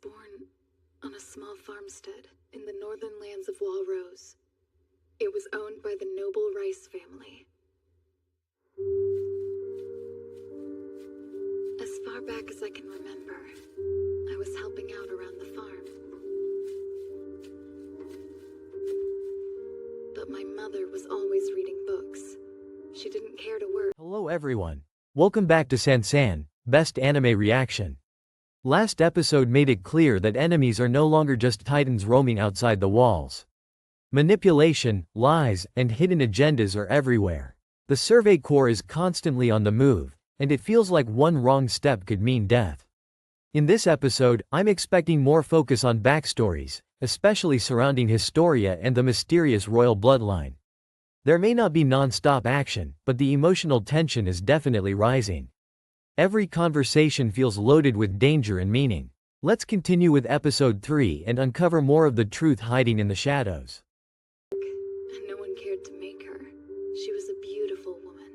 born on a small farmstead in the northern lands of Walrose. It was owned by the noble Rice family. As far back as I can remember, I was helping out around the farm. But my mother was always reading books. She didn't care to work. Hello everyone. Welcome back to Sansan, Best Anime Reaction. Last episode made it clear that enemies are no longer just titans roaming outside the walls. Manipulation, lies, and hidden agendas are everywhere. The Survey Corps is constantly on the move, and it feels like one wrong step could mean death. In this episode, I'm expecting more focus on backstories, especially surrounding Historia and the mysterious royal bloodline. There may not be non-stop action, but the emotional tension is definitely rising. Every conversation feels loaded with danger and meaning. Let's continue with episode 3 and uncover more of the truth hiding in the shadows. And no one cared to make her. She was a beautiful woman.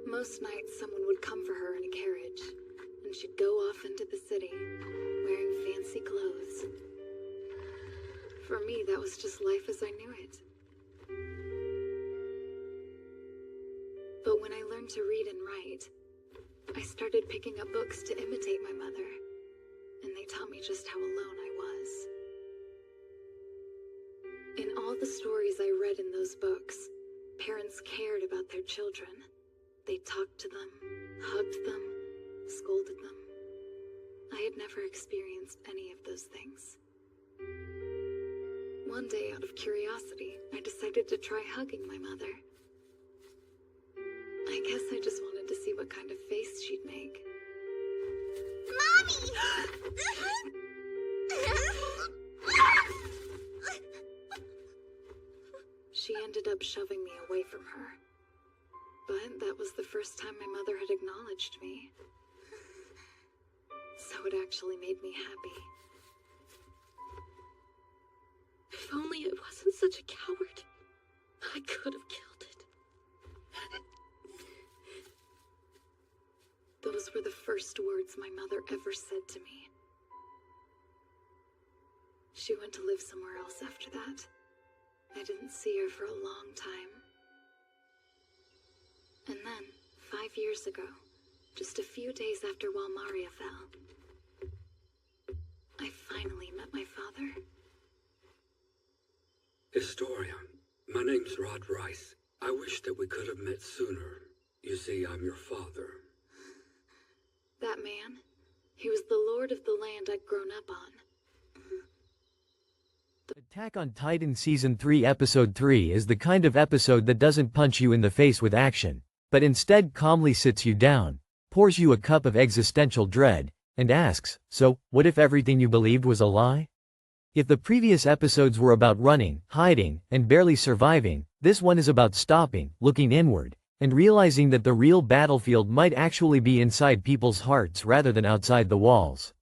Most nights someone would come for her in a carriage, and she'd go off into the city, wearing fancy clothes. For me, that was just life as I knew it. But when I learned to read and write, I started picking up books to imitate my mother, and they taught me just how alone I was. In all the stories I read in those books, parents cared about their children. They talked to them, hugged them, scolded them. I had never experienced any of those things. One day, out of curiosity, I decided to try hugging my mother. I guess I just wanted to see what kind of face she'd make. Mommy! She ended up shoving me away from her. But that was the first time my mother had acknowledged me. So it actually made me happy. If only I wasn't such a coward, I could have killed it. Those were the first words my mother ever said to me. She went to live somewhere else after that. I didn't see her for a long time. And then, 5 years ago, just a few days after Walmaria fell, I finally met my father. Historia, my name's Rod Rice. I wish that we could have met sooner. You see, I'm your father. That man, he was the lord of the land I'd grown up on. Attack on Titan Season 3 Episode 3 is the kind of episode that doesn't punch you in the face with action, but instead calmly sits you down, pours you a cup of existential dread, and asks, so, what if everything you believed was a lie? If the previous episodes were about running, hiding, and barely surviving, this one is about stopping, looking inward, and realizing that the real battlefield might actually be inside people's hearts rather than outside the walls.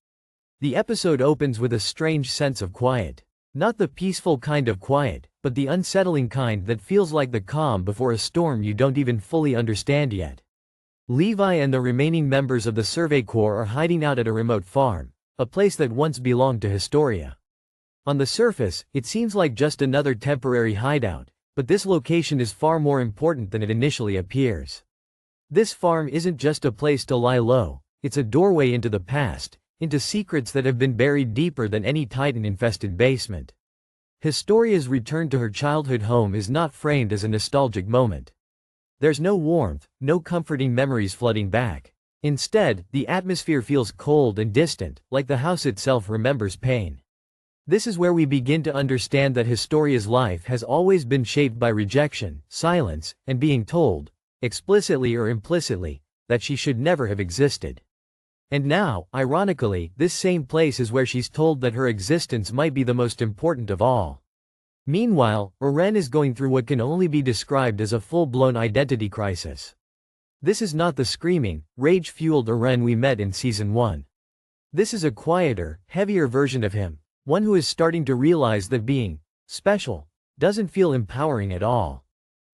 The episode opens with a strange sense of quiet. Not the peaceful kind of quiet, but the unsettling kind that feels like the calm before a storm you don't even fully understand yet. Levi and the remaining members of the Survey Corps are hiding out at a remote farm, a place that once belonged to Historia. On the surface, it seems like just another temporary hideout, but this location is far more important than it initially appears. This farm isn't just a place to lie low, it's a doorway into the past, into secrets that have been buried deeper than any Titan-infested basement. Historia's return to her childhood home is not framed as a nostalgic moment. There's no warmth, no comforting memories flooding back. Instead, the atmosphere feels cold and distant, like the house itself remembers pain. This is where we begin to understand that Historia's life has always been shaped by rejection, silence, and being told, explicitly or implicitly, that she should never have existed. And now, ironically, this same place is where she's told that her existence might be the most important of all. Meanwhile, Eren is going through what can only be described as a full-blown identity crisis. This is not the screaming, rage-fueled Eren we met in Season 1. This is a quieter, heavier version of him, one who is starting to realize that being special doesn't feel empowering at all.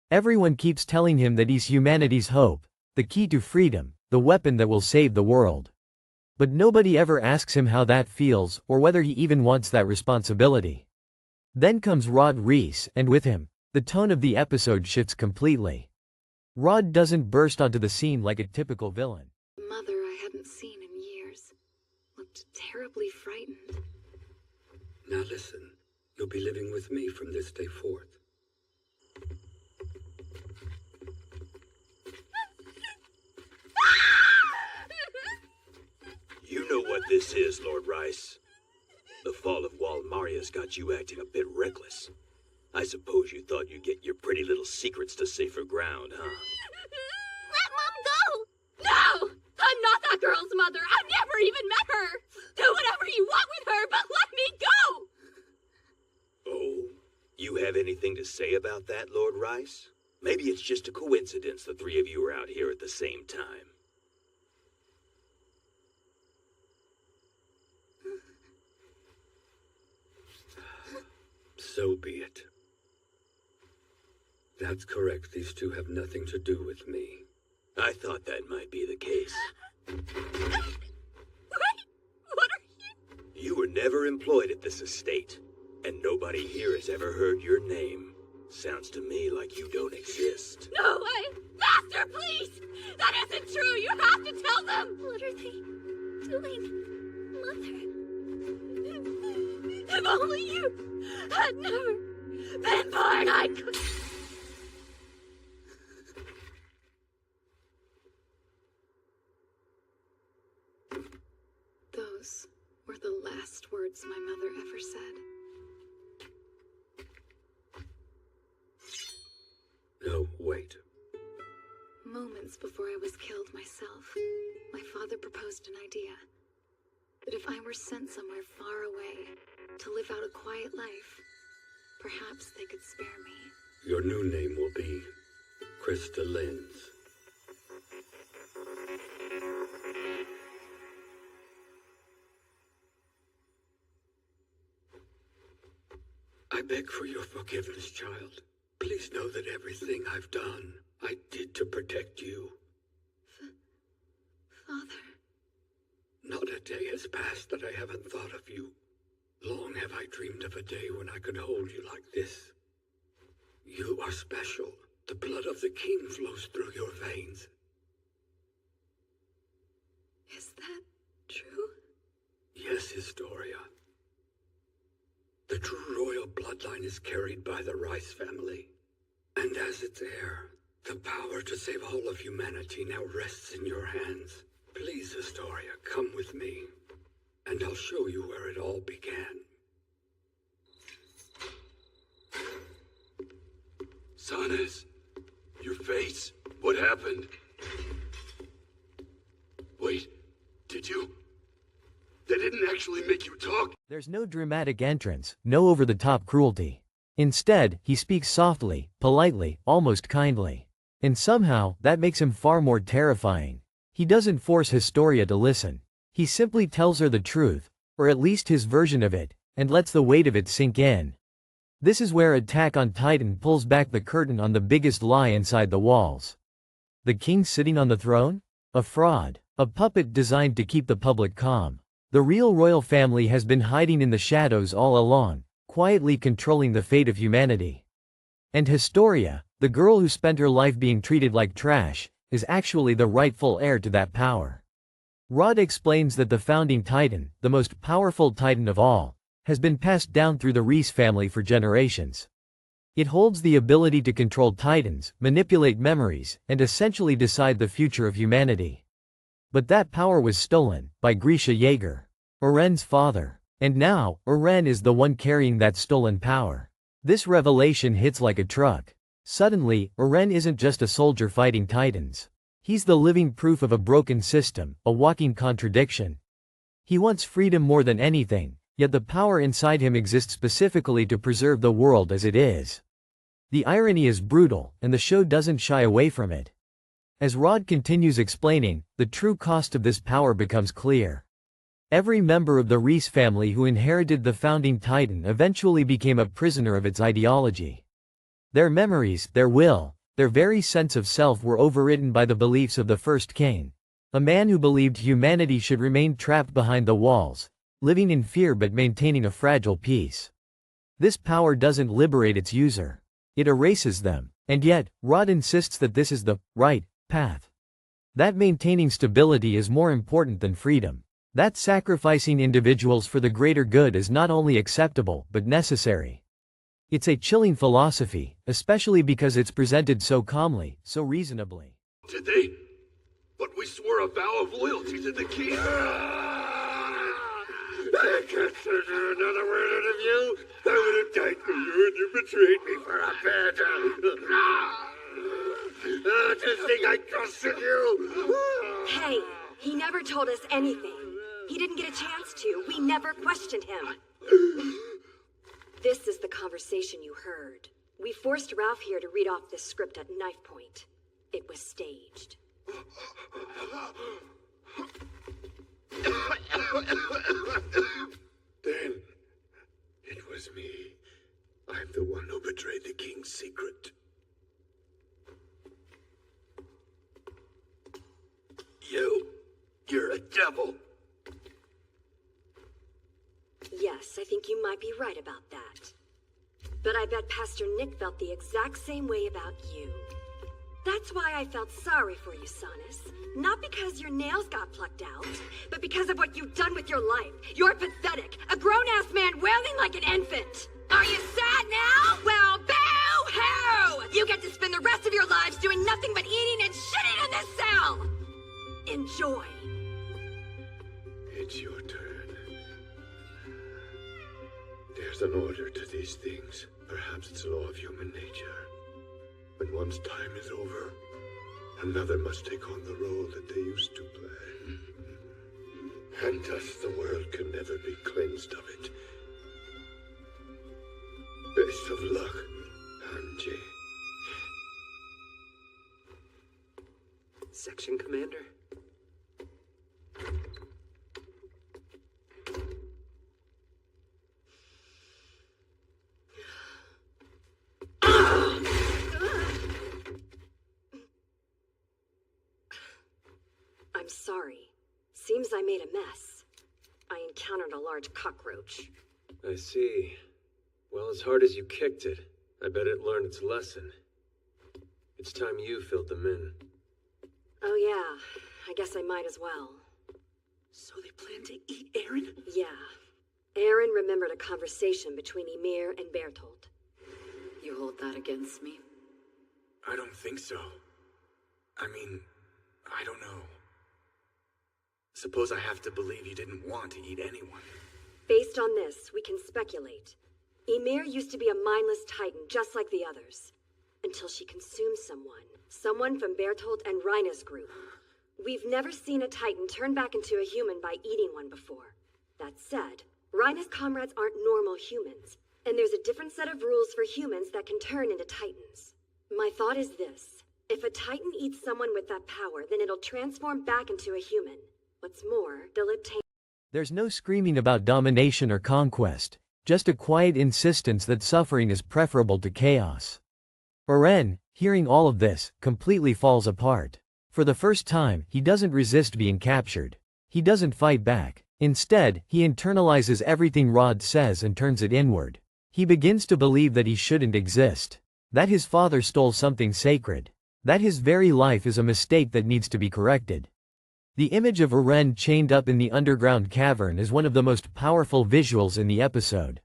Everyone keeps telling him that he's humanity's hope, the key to freedom, the weapon that will save the world. But nobody ever asks him how that feels, or whether he even wants that responsibility. Then comes Rod Reese, and with him, the tone of the episode shifts completely. Rod doesn't burst onto the scene like a typical villain. Mother I hadn't seen in years looked terribly frightened. Now listen, you'll be living with me from this day forth. You know what this is, Lord Rice. The fall of Walmaria's got you acting a bit reckless. I suppose you thought you'd get your pretty little secrets to safer ground, huh? Let Mom go! No! I'm not that girl's mother! I've never even met her! Do whatever you want with her, but let me go! Oh, you have anything to say about that, Lord Rice? Maybe it's just a coincidence the three of you are out here at the same time. So be it. That's correct. These two have nothing to do with me. I thought that might be the case. What are you? You were never employed at this estate, and nobody here has ever heard your name. Sounds to me like you don't exist. No way! Master, please! That isn't true! You have to tell them! What are they doing? Mother? If only you had never been born, I could... Those were the last words my mother ever said. No, wait. Moments before I was killed myself, my father proposed an idea. That if I were sent somewhere far away to live out a quiet life, perhaps they could spare me. Your new name will be Krista Lenz. I beg for your forgiveness, child. Please know that everything I've done, I did to protect you. Father. Not a day has passed that I haven't thought of you. Long have I dreamed of a day when I could hold you like this. You are special. The blood of the king flows through your veins. Is that true? Yes, Historia. The true royal bloodline is carried by the Rice family. And as its heir, the power to save all of humanity now rests in your hands. Please, Historia, come with me, and I'll show you where it all began. Sanas, your face. What happened? Wait, did you? That didn't actually make you talk? There's no dramatic entrance, no over-the-top cruelty. Instead, he speaks softly, politely, almost kindly. And somehow, that makes him far more terrifying. He doesn't force Historia to listen. He simply tells her the truth, or at least his version of it, and lets the weight of it sink in. This is where Attack on Titan pulls back the curtain on the biggest lie inside the walls. The king sitting on the throne? A fraud. A puppet designed to keep the public calm. The real royal family has been hiding in the shadows all along, quietly controlling the fate of humanity. And Historia, the girl who spent her life being treated like trash, is actually the rightful heir to that power. Rod explains that the founding Titan, the most powerful Titan of all, has been passed down through the Reese family for generations. It holds the ability to control Titans, manipulate memories, and essentially decide the future of humanity. But that power was stolen by Grisha Yeager, Oren's father. And now, Oren is the one carrying that stolen power. This revelation hits like a truck. Suddenly, Oren isn't just a soldier fighting Titans. He's the living proof of a broken system, a walking contradiction. He wants freedom more than anything, yet the power inside him exists specifically to preserve the world as it is. The irony is brutal, and the show doesn't shy away from it. As Rod continues explaining, the true cost of this power becomes clear. Every member of the Reese family who inherited the founding Titan eventually became a prisoner of its ideology. Their memories, their will, their very sense of self were overridden by the beliefs of the first king. A man who believed humanity should remain trapped behind the walls, living in fear but maintaining a fragile peace. This power doesn't liberate its user. It erases them. And yet, Rod insists that this is the right path. That maintaining stability is more important than freedom. That sacrificing individuals for the greater good is not only acceptable but necessary. It's a chilling philosophy, especially because it's presented so calmly, so reasonably. Did they? But we swore a vow of loyalty to the king. I can't say another word out of you. I would have died for you and you betrayed me for a bed. To think I trusted you. Hey, he never told us anything. He didn't get a chance to. We never questioned him. This is the conversation you heard. We forced Ralph here to read off this script at knife point. It was staged. Then, it was me. I'm the one who betrayed the king's secret. You're a devil. Yes, I think you might be right about that. But I bet Pastor Nick felt the exact same way about you. That's why I felt sorry for you, Sonis. Not because your nails got plucked out, but because of what you've done with your life. You're pathetic. A grown-ass man wailing like an infant. Are you sad now? Well, boo-hoo! You get to spend the rest of your lives doing nothing but eating and shitting in this cell! Enjoy. It's your turn. There's an order to these things. Perhaps it's a law of human nature. When one's time is over, another must take on the role that they used to play. And thus the world can never be cleansed of it. Best of luck, Angie. Section Commander? I'm sorry. Seems I made a mess. I encountered a large cockroach. I see. Well, as hard as you kicked it, I bet it learned its lesson. It's time you filled them in. Oh yeah, I guess I might as well. So they plan to eat Aaron? Yeah. Aaron remembered a conversation between Ymir and Bertolt. You hold that against me? I don't think so. I mean, I don't know. Suppose I have to believe you didn't want to eat anyone. Based on this, we can speculate. Ymir used to be a mindless titan just like the others. Until she consumed someone. Someone from Bertolt and Reina's group. We've never seen a titan turn back into a human by eating one before. That said, Reina's comrades aren't normal humans. And there's a different set of rules for humans that can turn into titans. My thought is this. If a titan eats someone with that power, then it'll transform back into a human. What's more, they'll obtain... There's no screaming about domination or conquest, just a quiet insistence that suffering is preferable to chaos. Eren, hearing all of this, completely falls apart. For the first time, he doesn't resist being captured. He doesn't fight back. Instead, he internalizes everything Rod says and turns it inward. He begins to believe that he shouldn't exist. That his father stole something sacred. That his very life is a mistake that needs to be corrected. The image of Eren chained up in the underground cavern is one of the most powerful visuals in the episode.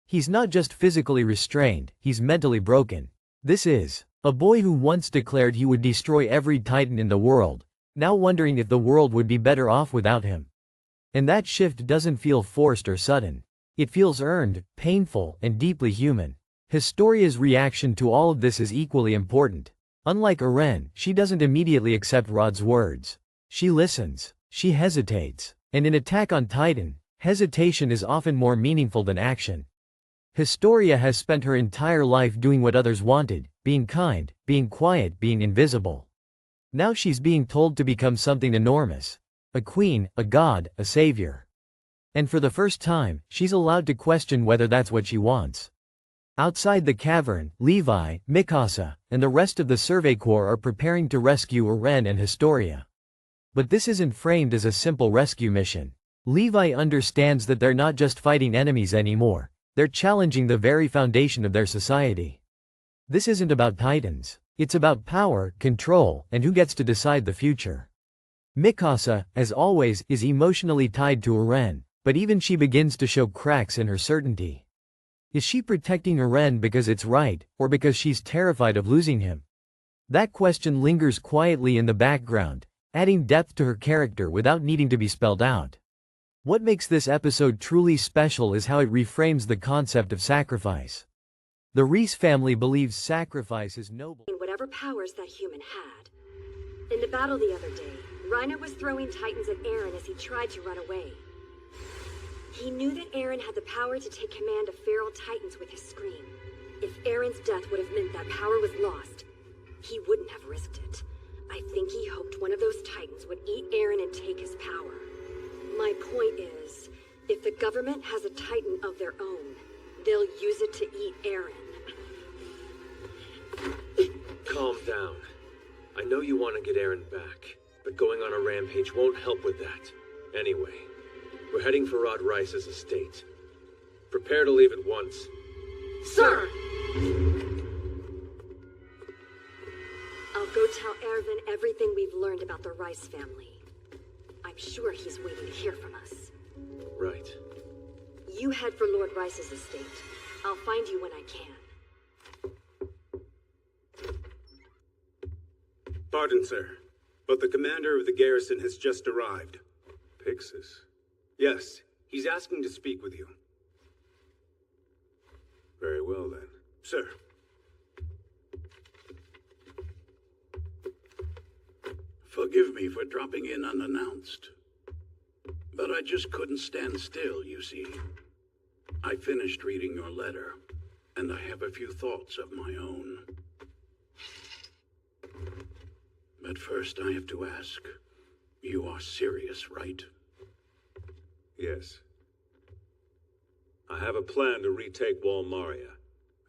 He's not just physically restrained, he's mentally broken. This is a boy who once declared he would destroy every titan in the world, now wondering if the world would be better off without him. And that shift doesn't feel forced or sudden. It feels earned, painful, and deeply human. Historia's reaction to all of this is equally important. Unlike Eren, she doesn't immediately accept Rod's words. She listens. She hesitates. And in Attack on Titan, hesitation is often more meaningful than action. Historia has spent her entire life doing what others wanted, being kind, being quiet, being invisible. Now she's being told to become something enormous. A queen, a god, a savior. And for the first time, she's allowed to question whether that's what she wants. Outside the cavern, Levi, Mikasa, and the rest of the Survey Corps are preparing to rescue Eren and Historia. But this isn't framed as a simple rescue mission. Levi understands that they're not just fighting enemies anymore, they're challenging the very foundation of their society. This isn't about Titans. It's about power, control, and who gets to decide the future. Mikasa, as always, is emotionally tied to Eren, but even she begins to show cracks in her certainty. Is she protecting Eren because it's right, or because she's terrified of losing him? That question lingers quietly in the background, adding depth to her character without needing to be spelled out. What makes this episode truly special is how it reframes the concept of sacrifice. The Reese family believes sacrifice is noble. Whatever powers that human had. In the battle the other day, Reiner was throwing Titans at Eren as he tried to run away. He knew that Eren had the power to take command of feral Titans with his scream. If Eren's death would have meant that power was lost, he wouldn't have risked it. I think he hoped one of those Titans would eat Eren and take his power. My point is, if the government has a Titan of their own, they'll use it to eat Eren. Calm down. I know you want to get Eren back, but going on a rampage won't help with that. Anyway, we're heading for Rod Rice's estate. Prepare to leave at once. Sir! I'll go tell Erwin everything we've learned about the Rice family. I'm sure he's waiting to hear from us. Right. You head for Lord Rice's estate. I'll find you when I can. Pardon, sir, but the commander of the garrison has just arrived. Pixis? Yes, he's asking to speak with you. Very well, then. Sir. Forgive me for dropping in unannounced. But I just couldn't stand still, you see. I finished reading your letter, and I have a few thoughts of my own. But first I have to ask, you are serious, right? Yes. I have a plan to retake Wall Maria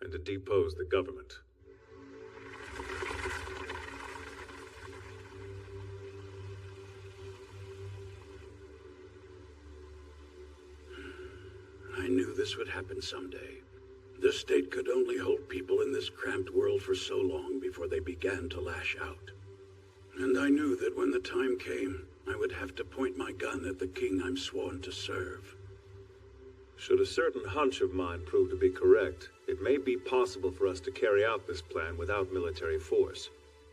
and to depose the government. I knew this would happen someday. The state could only hold people in this cramped world for so long before they began to lash out. And I knew that when the time came, I would have to point my gun at the king I'm sworn to serve. Should a certain hunch of mine prove to be correct, it may be possible for us to carry out this plan without military force.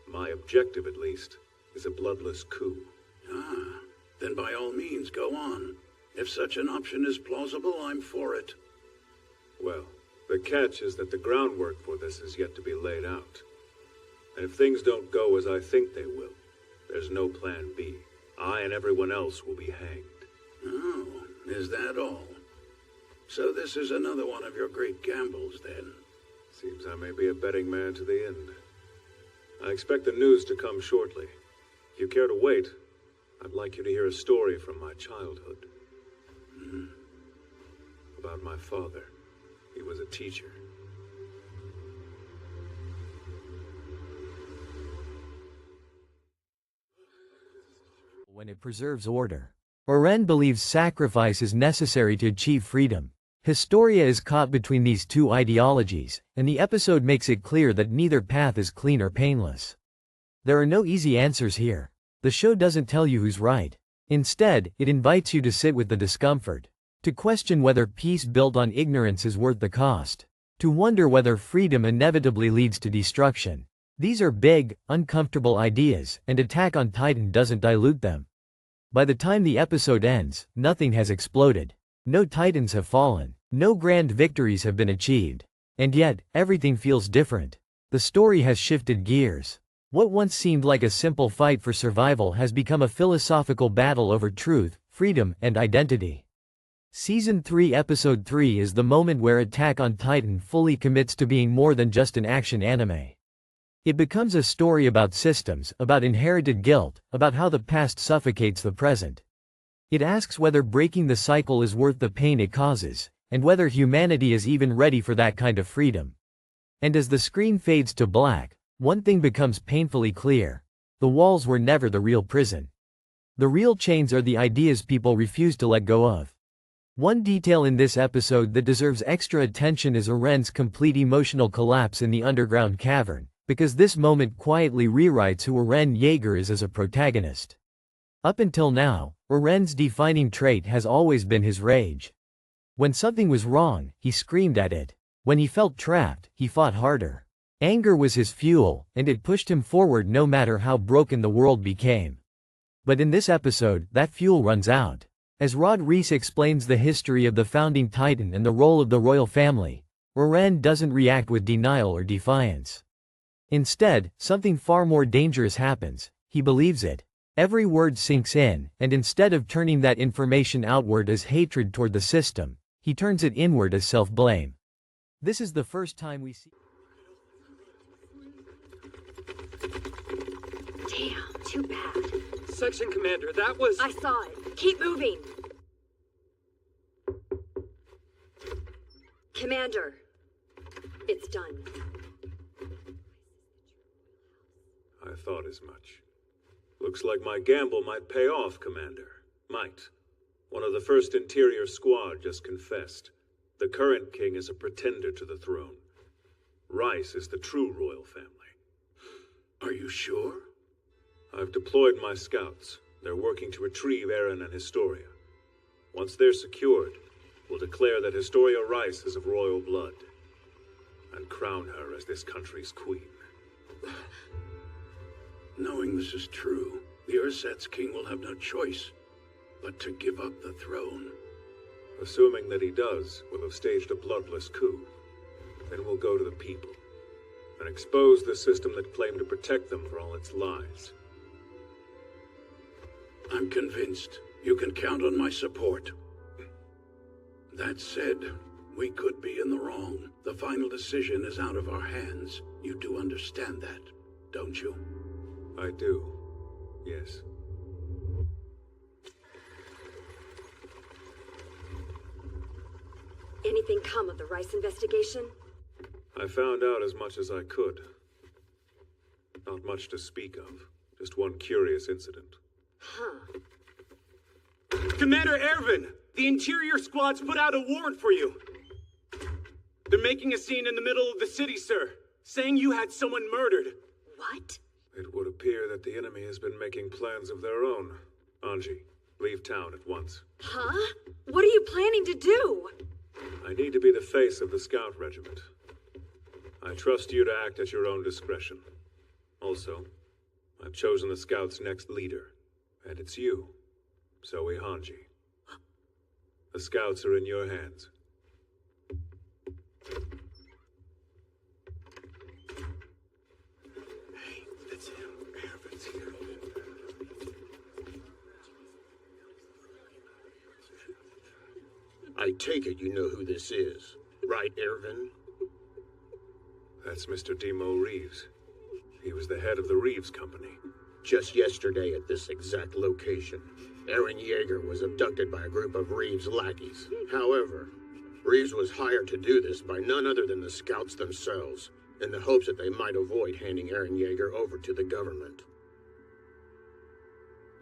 My objective, at least, is a bloodless coup. Ah, then by all means, go on. If such an option is plausible, I'm for it. Well, the catch is that the groundwork for this is yet to be laid out. And if things don't go as I think they will, there's no plan B. I and everyone else will be hanged. Oh, is that all? So this is another one of your great gambles, then? Seems I may be a betting man to the end. I expect the news to come shortly. If you care to wait, I'd like you to hear a story from my childhood. About my father. He was a teacher. When it preserves order. Eren believes sacrifice is necessary to achieve freedom. Historia is caught between these two ideologies, and the episode makes it clear that neither path is clean or painless. There are no easy answers here. The show doesn't tell you who's right. Instead, it invites you to sit with the discomfort, to question whether peace built on ignorance is worth the cost, to wonder whether freedom inevitably leads to destruction. These are big, uncomfortable ideas, and Attack on Titan doesn't dilute them. By the time the episode ends, nothing has exploded. No Titans have fallen. No grand victories have been achieved. And yet, everything feels different. The story has shifted gears. What once seemed like a simple fight for survival has become a philosophical battle over truth, freedom, and identity. Season 3 Episode 3 is the moment where Attack on Titan fully commits to being more than just an action anime. It becomes a story about systems, about inherited guilt, about how the past suffocates the present. It asks whether breaking the cycle is worth the pain it causes, and whether humanity is even ready for that kind of freedom. And as the screen fades to black, one thing becomes painfully clear. The walls were never the real prison. The real chains are the ideas people refuse to let go of. One detail in this episode that deserves extra attention is Eren's complete emotional collapse in the underground cavern, because this moment quietly rewrites who Eren Yeager is as a protagonist. Up until now, Eren's defining trait has always been his rage. When something was wrong, he screamed at it. When he felt trapped, he fought harder. Anger was his fuel, and it pushed him forward no matter how broken the world became. But in this episode, that fuel runs out. As Rod Reese explains the history of the founding Titan and the role of the royal family, Eren doesn't react with denial or defiance. Instead, something far more dangerous happens. He believes it. Every word sinks in, and instead of turning that information outward as hatred toward the system, he turns it inward as self-blame. This is the first time we see. Damn, too bad. Section Commander, that was... I saw it. Keep moving. Commander, it's done. I thought as much. Looks like my gamble might pay off, Commander. Might. One of the first Interior Squad just confessed. The current king is a pretender to the throne. Rice is the true royal family. Are you sure? I've deployed my scouts. They're working to retrieve Eren and Historia. Once they're secured, we'll declare that Historia Rice is of royal blood, and crown her as this country's queen. Knowing this is true, the Urset's king will have no choice but to give up the throne. Assuming that he does, we'll have staged a bloodless coup. Then we'll go to the people and expose the system that claimed to protect them for all its lies. I'm convinced you can count on my support. That said, we could be in the wrong. The final decision is out of our hands. You do understand that, don't you? I do, yes. Anything come of the Rice investigation? I found out as much as I could. Not much to speak of, just one curious incident. Huh. Commander Erwin, the Interior Squad's put out a warrant for you. They're making a scene in the middle of the city, sir, saying you had someone murdered. What? It would appear that the enemy has been making plans of their own. Anji, leave town at once. Huh? What are you planning to do? I need to be the face of the Scout Regiment. I trust you to act at your own discretion. Also, I've chosen the Scouts' next leader, and it's you, Zoe Hanji. The Scouts are in your hands. Hey, that's him. Erwin's here. I take it you know who this is, right, Erwin? That's Mr. Demo Reeves. He was the head of the Reeves Company. Just yesterday at this exact location, Eren Yeager was abducted by a group of Reeves lackeys. However, Reeves was hired to do this by none other than the Scouts themselves, in the hopes that they might avoid handing Eren Yeager over to the government.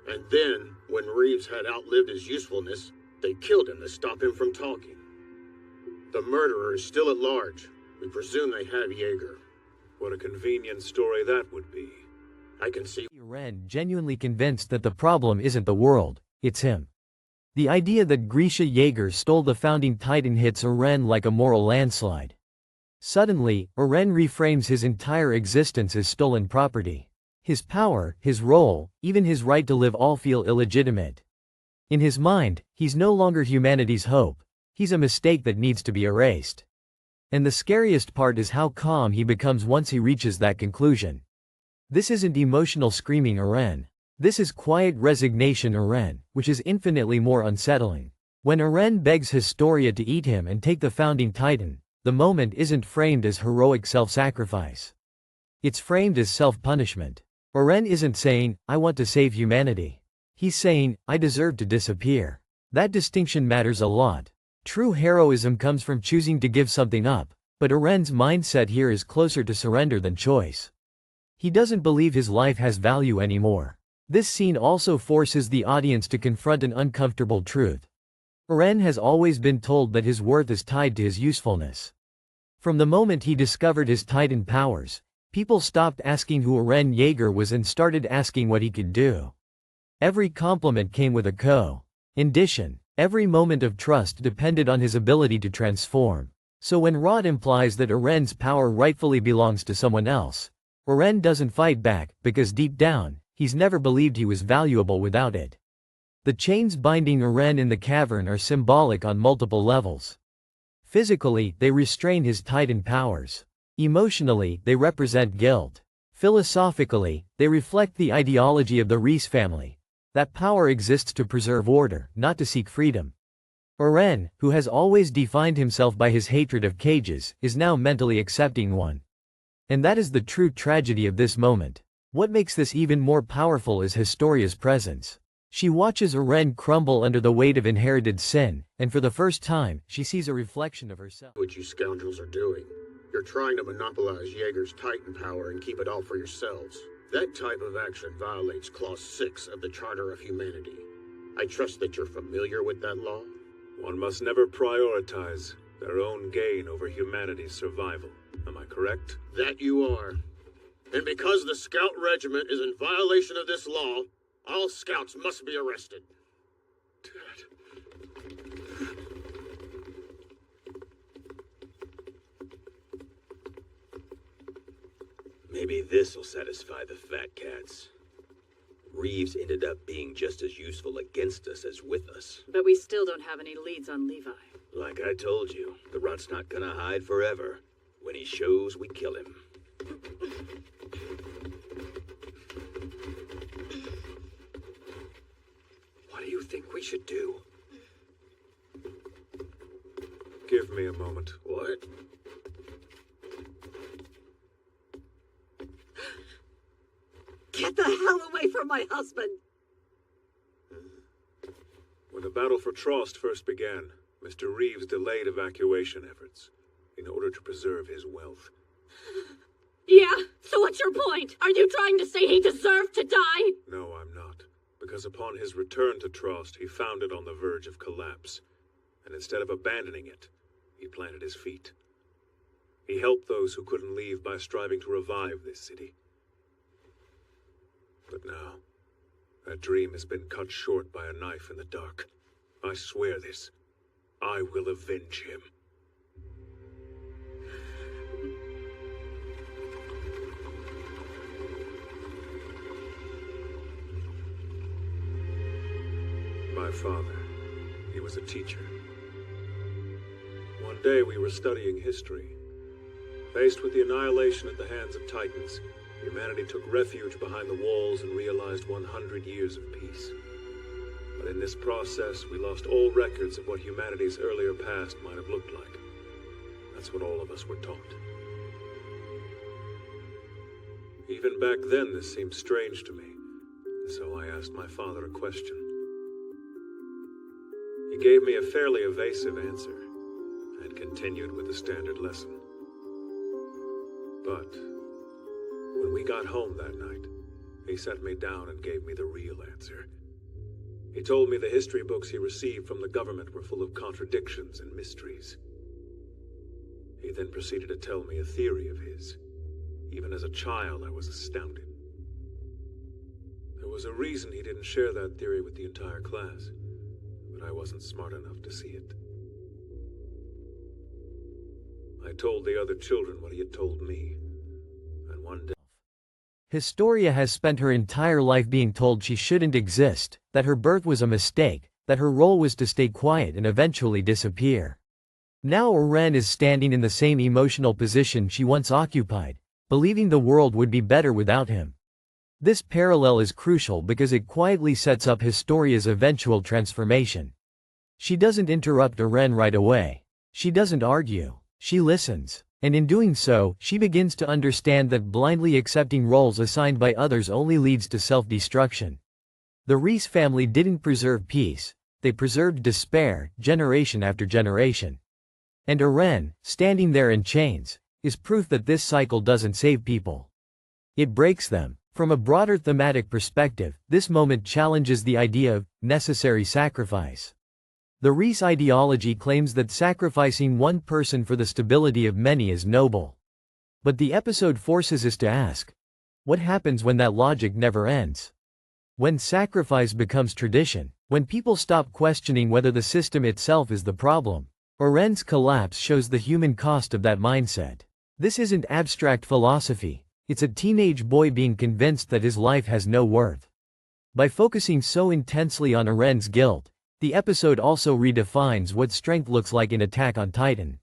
And then, when Reeves had outlived his usefulness, they killed him to stop him from talking. The murderer is still at large. We presume they have Yeager. What a convenient story that would be. I can see Eren genuinely convinced that the problem isn't the world, it's him. The idea that Grisha Yeager stole the founding Titan hits Eren like a moral landslide. Suddenly, Eren reframes his entire existence as stolen property. His power, his role, even his right to live all feel illegitimate. In his mind, he's no longer humanity's hope. He's a mistake that needs to be erased. And the scariest part is how calm he becomes once he reaches that conclusion. This isn't emotional screaming Eren. This is quiet resignation Eren, which is infinitely more unsettling. When Eren begs Historia to eat him and take the founding Titan, the moment isn't framed as heroic self-sacrifice. It's framed as self-punishment. Eren isn't saying, I want to save humanity. He's saying, I deserve to disappear. That distinction matters a lot. True heroism comes from choosing to give something up, but Eren's mindset here is closer to surrender than choice. He doesn't believe his life has value anymore. This scene also forces the audience to confront an uncomfortable truth. Eren has always been told that his worth is tied to his usefulness. From the moment he discovered his Titan powers, people stopped asking who Eren Yeager was and started asking what he could do. Every compliment came with a condition. Every moment of trust depended on his ability to transform. So when Rod implies that Eren's power rightfully belongs to someone else, Eren doesn't fight back, because deep down, he's never believed he was valuable without it. The chains binding Eren in the cavern are symbolic on multiple levels. Physically, they restrain his Titan powers. Emotionally, they represent guilt. Philosophically, they reflect the ideology of the Rhys family. That power exists to preserve order, not to seek freedom. Eren, who has always defined himself by his hatred of cages, is now mentally accepting one. And that is the true tragedy of this moment. What makes this even more powerful is Historia's presence. She watches Eren crumble under the weight of inherited sin, and for the first time, she sees a reflection of herself. What you scoundrels are doing. You're trying to monopolize Yeager's Titan power and keep it all for yourselves. That type of action violates Clause 6 of the Charter of Humanity. I trust that you're familiar with that law? One must never prioritize their own gain over humanity's survival. Am I correct? That you are. And because the Scout Regiment is in violation of this law, all Scouts must be arrested. Maybe this'll satisfy the fat cats. Reeves ended up being just as useful against us as with us. But we still don't have any leads on Levi. Like I told you, the rot's not gonna hide forever. When he shows, we kill him. What do you think we should do? Give me a moment. What? Get the hell away from my husband! When the battle for Trost first began, Mr. Reeves delayed evacuation efforts in order to preserve his wealth. Yeah, so what's your point? Are you trying to say he deserved to die? No, I'm not. Because upon his return to Trost, he found it on the verge of collapse. And instead of abandoning it, he planted his feet. He helped those who couldn't leave by striving to revive this city. But now, that dream has been cut short by a knife in the dark. I swear this. I will avenge him. My father, he was a teacher. One day we were studying history. Faced with the annihilation at the hands of Titans, humanity took refuge behind the walls and realized 100 years of peace. But in this process, we lost all records of what humanity's earlier past might have looked like. That's what all of us were taught. Even back then, this seemed strange to me, and so I asked my father a question. He gave me a fairly evasive answer, and continued with the standard lesson. But when we got home that night, he sat me down and gave me the real answer. He told me the history books he received from the government were full of contradictions and mysteries. He then proceeded to tell me a theory of his. Even as a child, I was astounded. There was a reason he didn't share that theory with the entire class, but I wasn't smart enough to see it. I told the other children what he had told me, and one day... Historia has spent her entire life being told she shouldn't exist, that her birth was a mistake, that her role was to stay quiet and eventually disappear. Now Eren is standing in the same emotional position she once occupied, believing the world would be better without him. This parallel is crucial because it quietly sets up Historia's eventual transformation. She doesn't interrupt Eren right away. She doesn't argue. She listens. And in doing so, she begins to understand that blindly accepting roles assigned by others only leads to self-destruction. The Rhys family didn't preserve peace, they preserved despair, generation after generation. And Eren, standing there in chains, is proof that this cycle doesn't save people. It breaks them. From a broader thematic perspective, this moment challenges the idea of necessary sacrifice. The Reese ideology claims that sacrificing one person for the stability of many is noble. But the episode forces us to ask, what happens when that logic never ends? When sacrifice becomes tradition, when people stop questioning whether the system itself is the problem. Oren's collapse shows the human cost of that mindset. This isn't abstract philosophy, it's a teenage boy being convinced that his life has no worth. By focusing so intensely on Oren's guilt, the episode also redefines what strength looks like in Attack on Titan.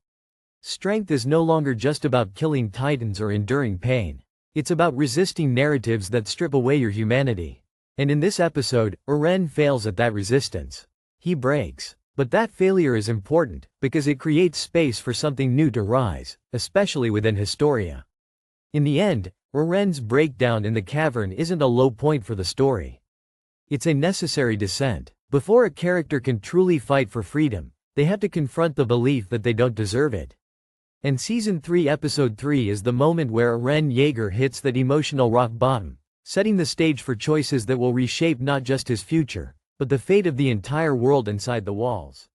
Strength is no longer just about killing titans or enduring pain. It's about resisting narratives that strip away your humanity. And in this episode, Oren fails at that resistance. He breaks. But that failure is important, because it creates space for something new to rise, especially within Historia. In the end, Oren's breakdown in the cavern isn't a low point for the story. It's a necessary descent. Before a character can truly fight for freedom, they have to confront the belief that they don't deserve it. And Season 3 Episode 3 is the moment where Oren Yeager hits that emotional rock bottom, setting the stage for choices that will reshape not just his future, but the fate of the entire world inside the walls.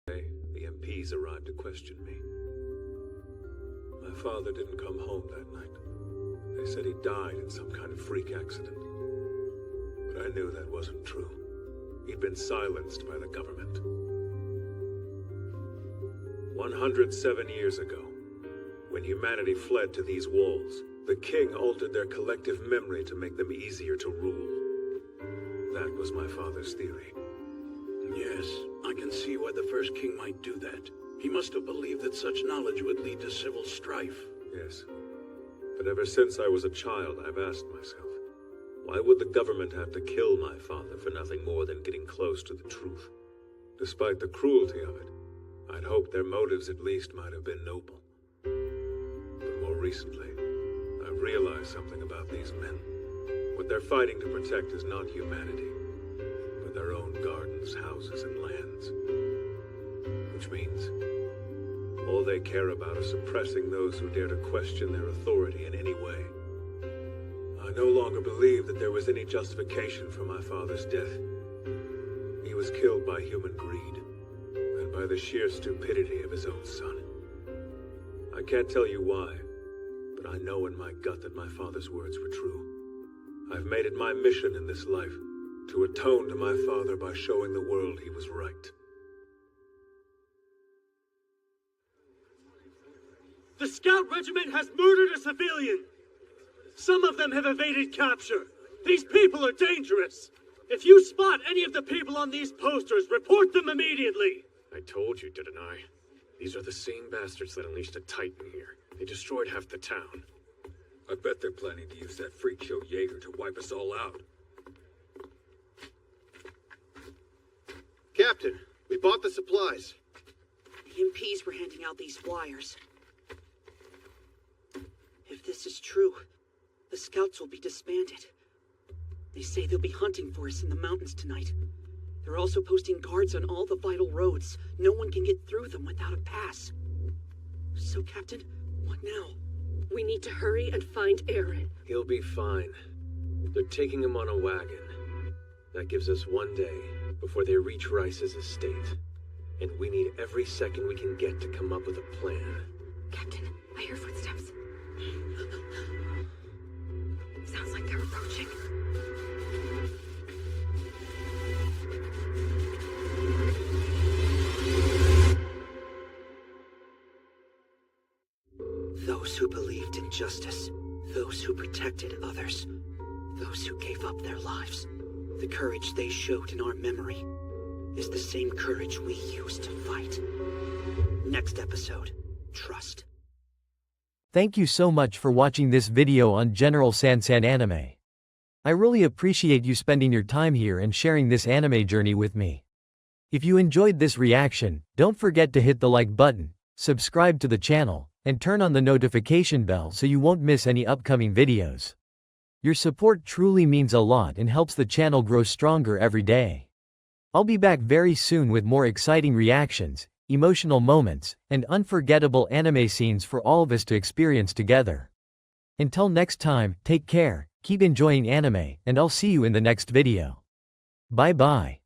The MPs arrived to question me. My father didn't come home that night. They said he died in some kind of freak accident. But I knew that wasn't true. He'd been silenced by the government. 107 years ago, when humanity fled to these walls, the king altered their collective memory to make them easier to rule. That was my father's theory. Yes, I can see why the first king might do that. He must have believed that such knowledge would lead to civil strife. Yes. But ever since I was a child, I've asked myself, why would the government have to kill my father for nothing more than getting close to the truth? Despite the cruelty of it, I'd hoped their motives at least might have been noble. But more recently, I've realized something about these men. What they're fighting to protect is not humanity, but their own gardens, houses, and lands. Which means all they care about is suppressing those who dare to question their authority in any way. I no longer believe that there was any justification for my father's death. He was killed by human greed, and by the sheer stupidity of his own son. I can't tell you why, but I know in my gut that my father's words were true. I've made it my mission in this life to atone to my father by showing the world he was right. The Scout Regiment has murdered a civilian! Some of them have evaded capture. These people are dangerous. If you spot any of the people on these posters, report them immediately. I told you, didn't I? These are the same bastards that unleashed a Titan here. They destroyed half the town. I bet they're planning to use that freak show Yeager to wipe us all out. Captain, we bought the supplies. The MPs were handing out these flyers. If this is true, the scouts will be disbanded. They say they'll be hunting for us in the mountains tonight. They're also posting guards on all the vital roads. No one can get through them without a pass. So, Captain, what now? We need to hurry and find Eren. He'll be fine. They're taking him on a wagon. That gives us one day before they reach Rice's estate. And we need every second we can get to come up with a plan. Captain, I hear footsteps. Sounds like they're approaching. Those who believed in justice, those who protected others, those who gave up their lives. The courage they showed in our memory is the same courage we use to fight. Next episode, Trust. Thank you so much for watching this video on General Sansan Anime. I really appreciate you spending your time here and sharing this anime journey with me. If you enjoyed this reaction, don't forget to hit the like button, subscribe to the channel, and turn on the notification bell so you won't miss any upcoming videos. Your support truly means a lot and helps the channel grow stronger every day. I'll be back very soon with more exciting reactions, emotional moments, and unforgettable anime scenes for all of us to experience together. Until next time, take care, keep enjoying anime, and I'll see you in the next video. Bye bye.